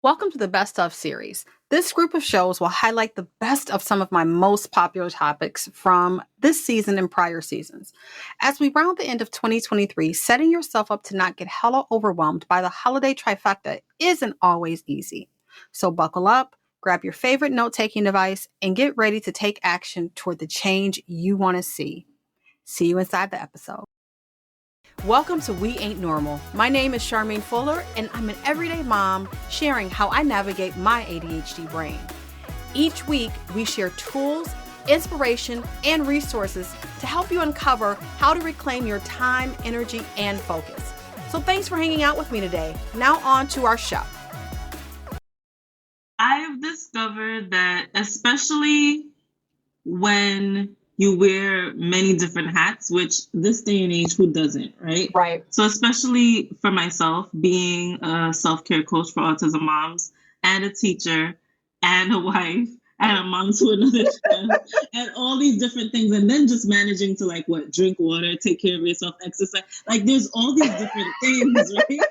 Welcome to the Best of series. This group of shows will highlight the best of some of my most popular topics from this season and prior seasons. As we round the end of 2023, setting yourself up to not get hella overwhelmed by the holiday trifecta isn't always easy. So buckle up, grab your favorite note-taking device, and get ready to take action toward the change you want to see. See you inside the episode. Welcome to We Ain't Normal. My name is Charmaine Fuller, and I'm an everyday mom sharing how I navigate my ADHD brain. Each week, we share tools, inspiration, and resources to help you uncover how to reclaim your time, energy, and focus. So thanks for hanging out with me today. Now on to our show. I've discovered that especially when you wear many different hats, which this day and age, who doesn't, right? Right. So especially for myself, being a self-care coach for autism moms and a teacher and a wife and a mom to another child and all these different things. And then just managing to drink water, take care of yourself, exercise. Like there's all these different things, right?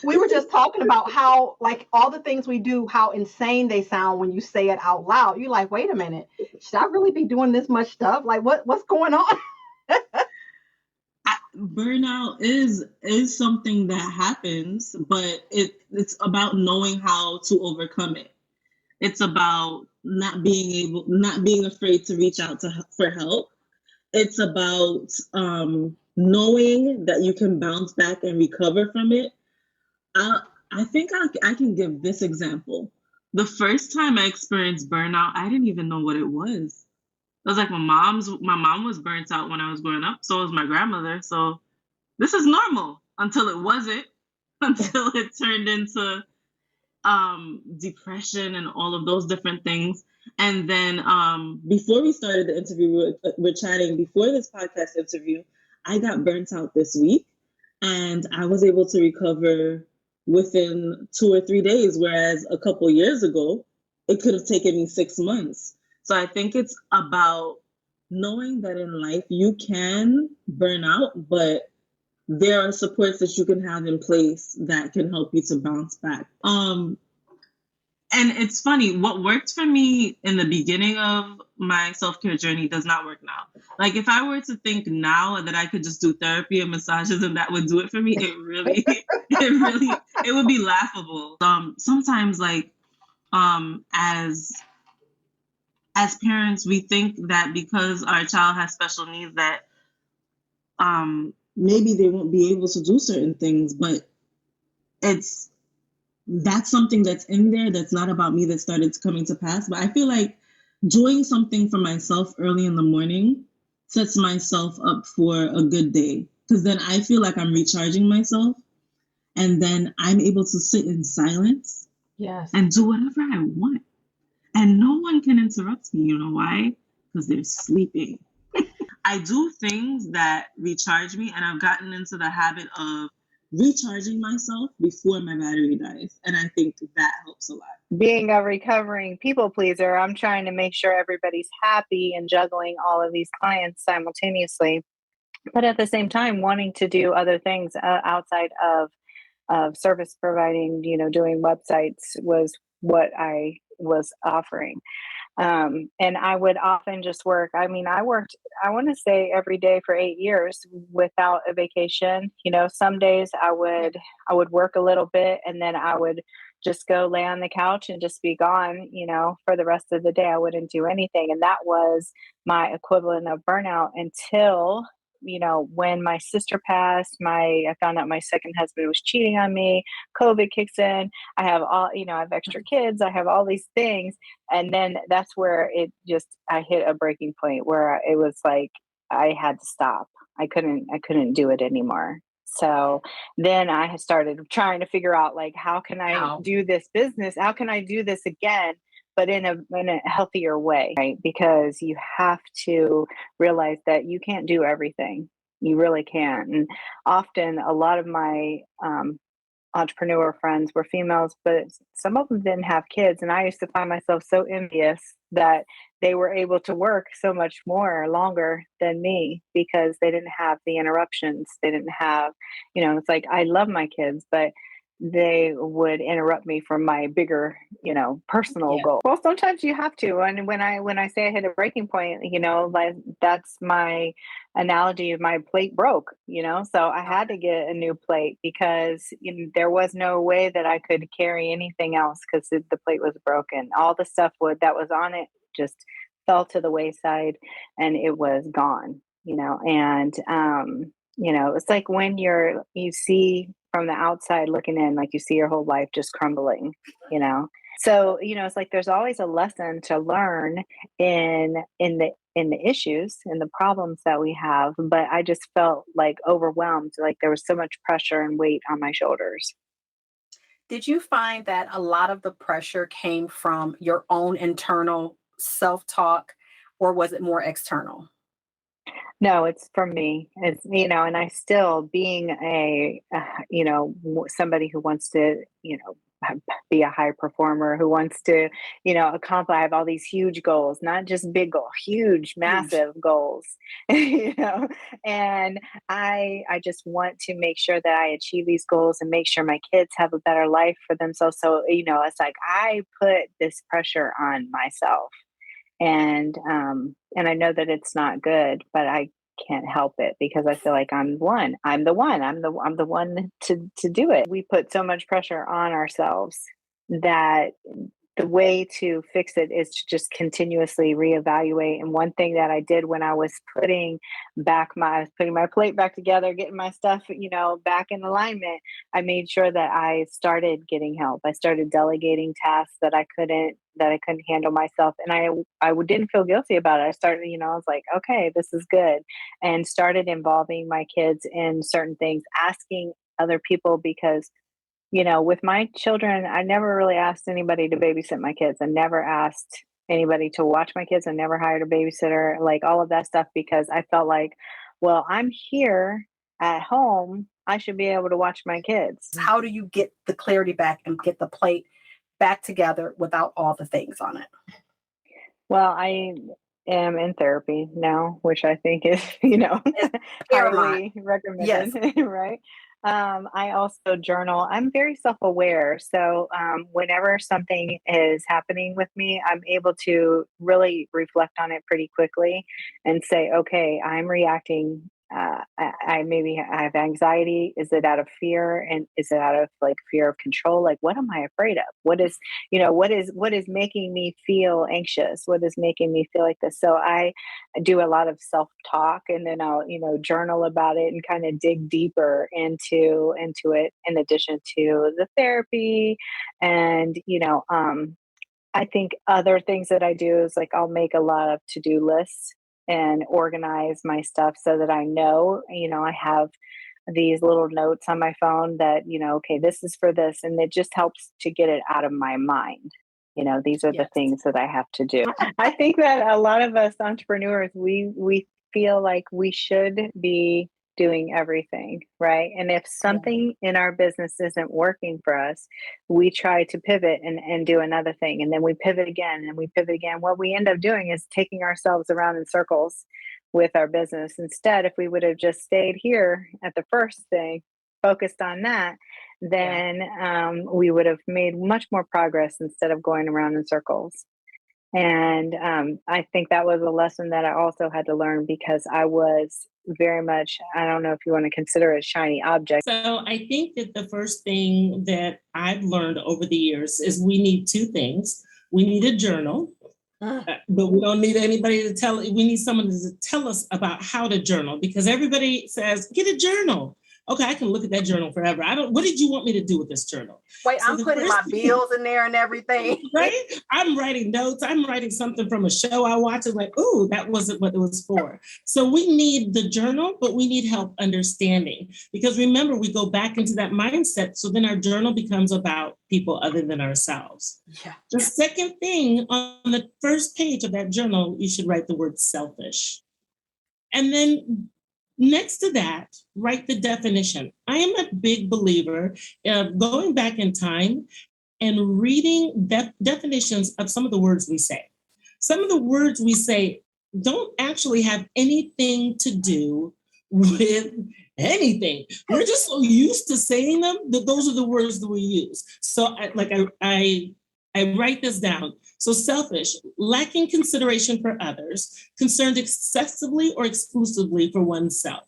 We were just talking about how, all the things we do, how insane they sound when you say it out loud. You're like, wait a minute, should I really be doing this much stuff? Like, what's going on? Burnout is something that happens, but it's about knowing how to overcome it. It's about not being afraid to reach out for help. It's about knowing that you can bounce back and recover from it. I think I can give this example. The first time I experienced burnout, I didn't even know what it was. It was like my mom was burnt out when I was growing up. So was my grandmother. So this is normal until it wasn't, until it turned into depression and all of those different things. And then before we started the interview, we're chatting before this podcast interview, I got burnt out this week and I was able to recover within 2 or 3 days, whereas a couple years ago, it could have taken me 6 months. So I think it's about knowing that in life you can burn out, but there are supports that you can have in place that can help you to bounce back. And it's funny, what worked for me in the beginning of my self-care journey does not work now. Like if I were to think now that I could just do therapy and massages and that would do it for me, it would be laughable. Sometimes as parents, we think that because our child has special needs that maybe they won't be able to do certain things, but that's something that's in there that's not about me that started coming to pass. But I feel like doing something for myself early in the morning sets myself up for a good day, because then I feel like I'm recharging myself and then I'm able to sit in silence and do whatever I want. And no one can interrupt me. You know why? Because they're sleeping. I do things that recharge me, and I've gotten into the habit of recharging myself before my battery dies. And I think that helps a lot. Being a recovering people pleaser, I'm trying to make sure everybody's happy and juggling all of these clients simultaneously. But at the same time, wanting to do other things outside of service providing, doing websites was what I was offering. And I would often just work. I worked, I want to say every day for 8 years without a vacation. Some days I would work a little bit and then I would just go lay on the couch and just be gone, for the rest of the day. I wouldn't do anything. And that was my equivalent of burnout until when my sister passed, I found out my second husband was cheating on me, COVID kicks in, I have I have extra kids, I have all these things. And then that's where I hit a breaking point where it was like, I had to stop. I couldn't do it anymore. So then I had started trying to figure out how can I do this business? How can I do this again? But in a healthier way, right? Because you have to realize that you can't do everything. You really can't. And often a lot of my entrepreneur friends were females, but some of them didn't have kids. And I used to find myself so envious that they were able to work so much more longer than me because they didn't have the interruptions. They didn't have, it's like, I love my kids, but they would interrupt me from my bigger, personal goal. Well, sometimes you have to. And when I say I hit a breaking point, like that's my analogy of my plate broke, so I had to get a new plate because there was no way that I could carry anything else because the plate was broken. All the stuff that was on it just fell to the wayside and it was gone, and, it's like when you see from the outside looking in, like you see your whole life just crumbling, So, it's like there's always a lesson to learn in the issues and the problems that we have. But I just felt like overwhelmed, like there was so much pressure and weight on my shoulders. Did you find that a lot of the pressure came from your own internal self-talk, or was it more external? No, it's from me. It's, and I still being somebody who wants to, be a high performer, who wants to, accomplish. I have all these huge goals, not just big goals, huge, massive goals, and I just want to make sure that I achieve these goals and make sure my kids have a better life for themselves. So, it's like I put this pressure on myself. And I know that it's not good, but I can't help it because I feel like I'm the one to do it. We put so much pressure on ourselves that the way to fix it is to just continuously reevaluate. And one thing that I did when I was putting my plate back together, getting my stuff, back in alignment, I made sure that I started getting help. I started delegating tasks that I couldn't handle myself. And I didn't feel guilty about it. I started, I was like, okay, this is good. And started involving my kids in certain things, asking other people because with my children, I never really asked anybody to babysit my kids. I never asked anybody to watch my kids. I never hired a babysitter, like all of that stuff, because I felt like, well, I'm here at home. I should be able to watch my kids. How do you get the clarity back and get the plate back together without all the things on it? Well, I am in therapy now, which I think is, highly recommended, yes. Right? I also journal. I'm very self-aware. So whenever something is happening with me, I'm able to really reflect on it pretty quickly and say, okay, I'm reacting. I maybe have anxiety. Is it out of fear? And is it out of like fear of control? Like, what am I afraid of? What is making me feel anxious? What is making me feel like this? So I do a lot of self-talk, and then I'll, journal about it and kind of dig deeper into it, in addition to the therapy. And, I think other things that I do is like, I'll make a lot of to-do lists and organize my stuff so that I know, I have these little notes on my phone that, okay, this is for this. And it just helps to get it out of my mind. These are the things that I have to do. I think that a lot of us entrepreneurs, we feel like we should be doing everything, right? And if something in our business isn't working for us, we try to pivot and do another thing. And then we pivot again and we pivot again. What we end up doing is taking ourselves around in circles with our business. Instead, if we would have just stayed here at the first thing, focused on that, then we would have made much more progress instead of going around in circles. And I think that was a lesson that I also had to learn because I was very much, I don't know if you want to consider it a shiny object. So I think that the first thing that I've learned over the years is we need two things. We need a journal, but we don't need anybody to tell. We need someone to tell us about how to journal, because everybody says, get a journal. Okay, I can look at that journal forever. What did you want me to do with this journal? Wait, so I'm putting my bills in there and everything. Right? I'm writing notes. I'm writing something from a show I watched. It's like, ooh, that wasn't what it was for. So we need the journal, but we need help understanding. Because remember, we go back into that mindset. So then our journal becomes about people other than ourselves. Yeah. The second thing, on the first page of that journal, you should write the word selfish. And then next to that, write the definition. I am a big believer of going back in time and reading definitions of some of the words we say. Some of the words we say don't actually have anything to do with anything. We're just so used to saying them that those are the words that we use. So I write this down. So selfish, lacking consideration for others, concerned excessively or exclusively for oneself.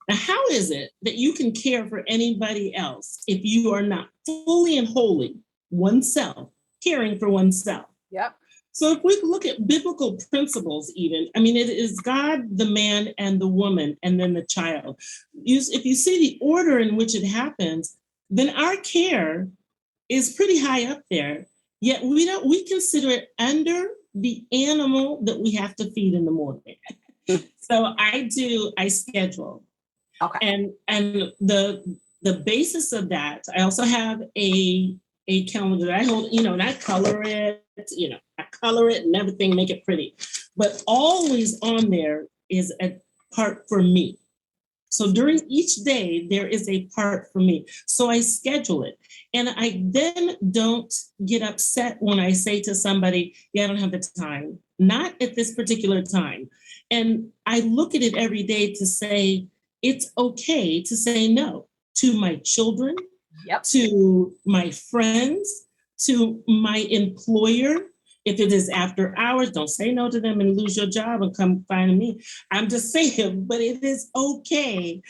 Now, how is it that you can care for anybody else if you are not fully and wholly oneself, caring for oneself? Yep. So if we look at biblical principles, even, I mean, it is God, the man, and the woman, and then the child. If you see the order in which it happens, then our care is pretty high up there. Yet we consider it under the animal that we have to feed in the morning. So I schedule. Okay. And the basis of that, I also have a calendar that I hold, and I color it, and everything, make it pretty. But always on there is a part for me. So during each day, there is a part for me. So I schedule it. And I then don't get upset when I say to somebody, yeah, I don't have the time, not at this particular time. And I look at it every day to say, it's okay to say no to my children, yep, to my friends, to my employer. If it is after hours, don't say no to them and lose your job and come find me. I'm just saying, but it is okay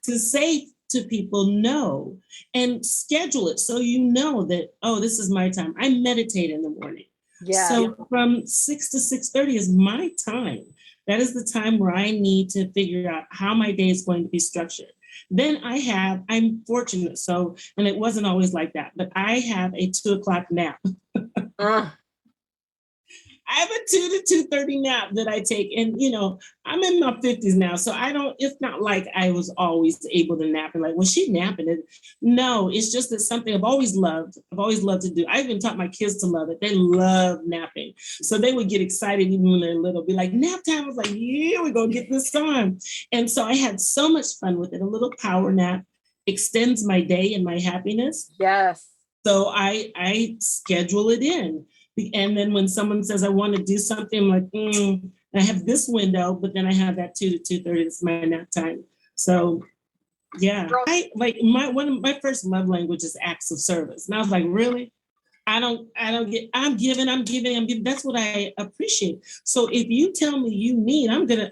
to say to people no and schedule it so you know that, oh, this is my time. I meditate in the morning. Yeah. So from 6 to 6:30 is my time. That is the time where I need to figure out how my day is going to be structured. Then I'm fortunate, and it wasn't always like that, but I have a 2:00 nap. I have a 2 to 2:30 nap that I take. And, I'm in my 50s now. So it's not like I was always able to nap and like, well, she's napping it. No, it's just that something I've always loved to do. I even taught my kids to love it. They love napping. So they would get excited even when they're little, be like, nap time. I was like, yeah, we're going to get this on. And so I had so much fun with it. A little power nap extends my day and my happiness. Yes. So I schedule it in. And then when someone says, I want to do something, I'm like, I have this window, but then I have that 2 to 2:30. It's my nap time. So, yeah. One of my first love language is acts of service. And I was like, really? I'm giving. That's what I appreciate. So if you tell me you need, I'm going to,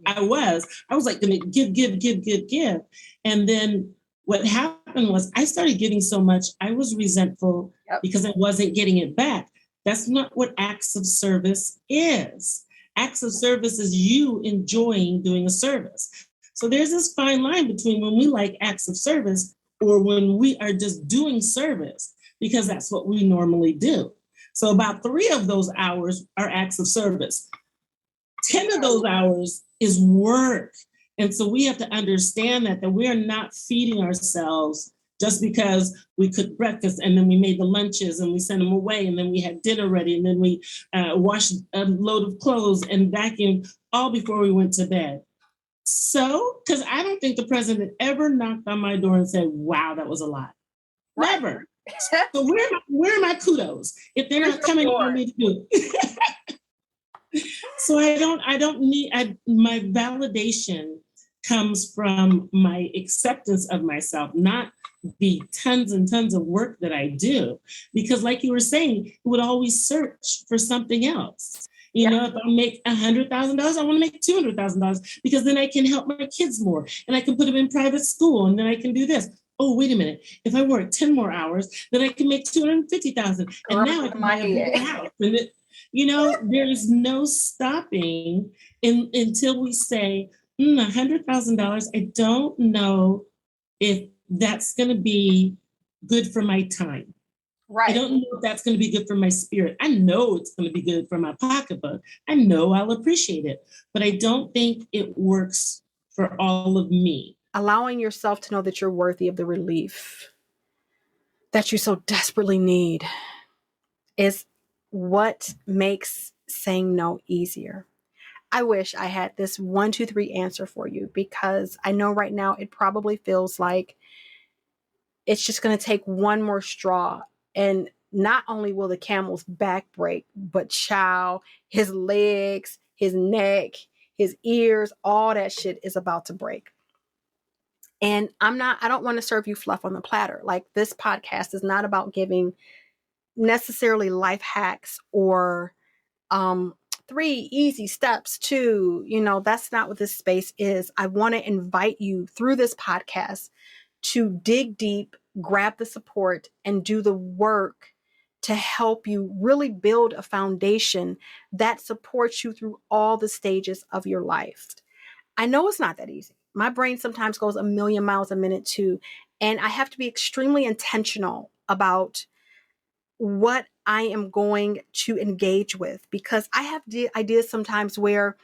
I was like, going to give. And then what happened was I started giving so much, I was resentful because I wasn't getting it back. That's not what acts of service is. Acts of service is you enjoying doing a service. So there's this fine line between when we like acts of service or when we are just doing service, because that's what we normally do. So about 3 of those hours are acts of service. 10 of those hours is work. And so we have to understand that we are not feeding ourselves just because we cooked breakfast and then we made the lunches and we sent them away and then we had dinner ready and then we washed a load of clothes and vacuumed all before we went to bed. So, because I don't think the president ever knocked on my door and said, wow, that was a lot. Right. Never. So where are my kudos if they're not coming for me to do it? So I don't need my validation comes from my acceptance of myself, not the tons and tons of work that I do. Because like you were saying, it would always search for something else. If I make $100,000, I want to make $200,000 because then I can help my kids more and I can put them in private school and then I can do this. Oh, wait a minute. If I work 10 more hours, then I can make $250,000. And now I can buy a bigger house. And there is no stopping until we say, $100,000. I don't know if that's going to be good for my time. Right. I don't know if that's going to be good for my spirit. I know it's going to be good for my pocketbook. I know I'll appreciate it, but I don't think it works for all of me. Allowing yourself to know that you're worthy of the relief that you so desperately need is what makes saying no easier. I wish I had this 1, 2, 3 answer for you, because I know right now it probably feels like it's just going to take one more straw. And not only will the camel's back break, but his legs, his neck, his ears, all that shit is about to break. And I don't want to serve you fluff on the platter. Like, this podcast is not about giving necessarily life hacks or 3 easy steps to, that's not what this space is. I want to invite you through this podcast to dig deep, grab the support, and do the work to help you really build a foundation that supports you through all the stages of your life. I know it's not that easy. My brain sometimes goes a million miles a minute too. And I have to be extremely intentional about what I am going to engage with, because I have ideas sometimes where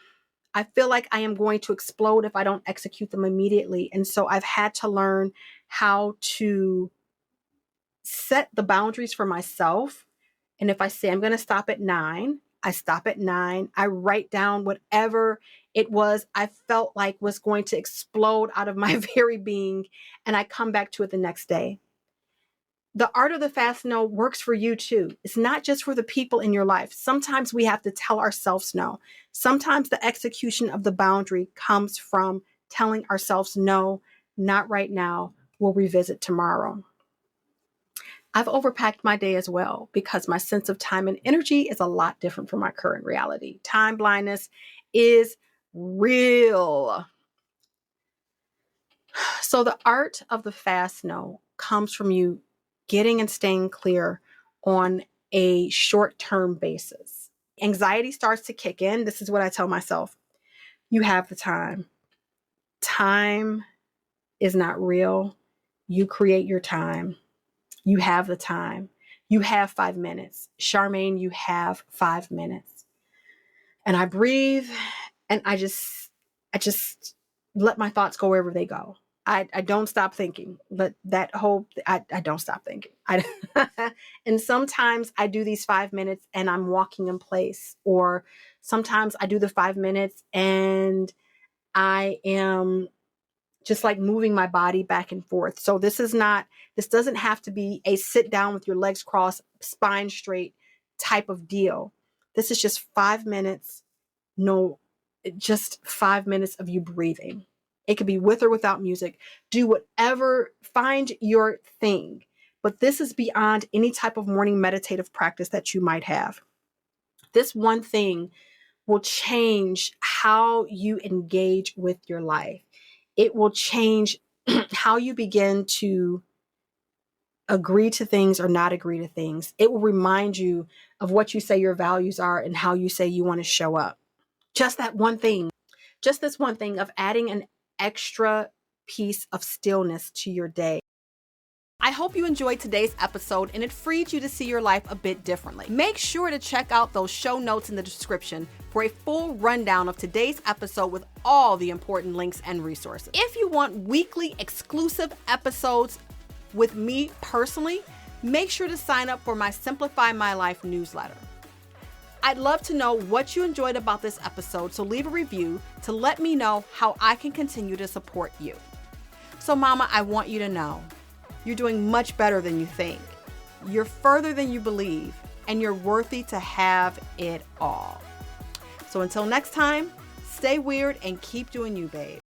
I feel like I am going to explode if I don't execute them immediately. And so I've had to learn how to set the boundaries for myself. And if I say I'm going to stop at 9, I stop at 9. I write down whatever it was I felt like was going to explode out of my very being, and I come back to it the next day. The art of the fast no works for you too. It's not just for the people in your life. Sometimes we have to tell ourselves no. Sometimes the execution of the boundary comes from telling ourselves no, not right now. We'll revisit tomorrow. I've overpacked my day as well because my sense of time and energy is a lot different from my current reality. Time blindness is real. So the art of the fast no comes from you getting and staying clear on a short-term basis. Anxiety starts to kick in. This is what I tell myself. You have the time. Time is not real. You create your time. You have the time. You have 5 minutes. Charmaine, you have 5 minutes. And I breathe, and I just let my thoughts go wherever they go. I don't stop thinking, but I don't stop thinking. And sometimes I do these 5 minutes and I'm walking in place, or sometimes I do the 5 minutes and I am just like moving my body back and forth. So this doesn't have to be a sit down with your legs crossed, spine straight type of deal. This is just 5 minutes. No, just 5 minutes of you breathing. It could be with or without music. Do whatever, find your thing. But this is beyond any type of morning meditative practice that you might have. This one thing will change how you engage with your life. It will change how you begin to agree to things or not agree to things. It will remind you of what you say your values are and how you say you want to show up. Just that one thing. Just this one thing of adding an extra piece of stillness to your day. I hope you enjoyed today's episode and it freed you to see your life a bit differently. Make sure to check out those show notes in the description for a full rundown of today's episode with all the important links and resources. If you want weekly exclusive episodes with me personally, make sure to sign up for my Simplify My Life newsletter. I'd love to know what you enjoyed about this episode, so leave a review to let me know how I can continue to support you. So mama, I want you to know, you're doing much better than you think. You're further than you believe, and you're worthy to have it all. So until next time, stay weird and keep doing you, babe.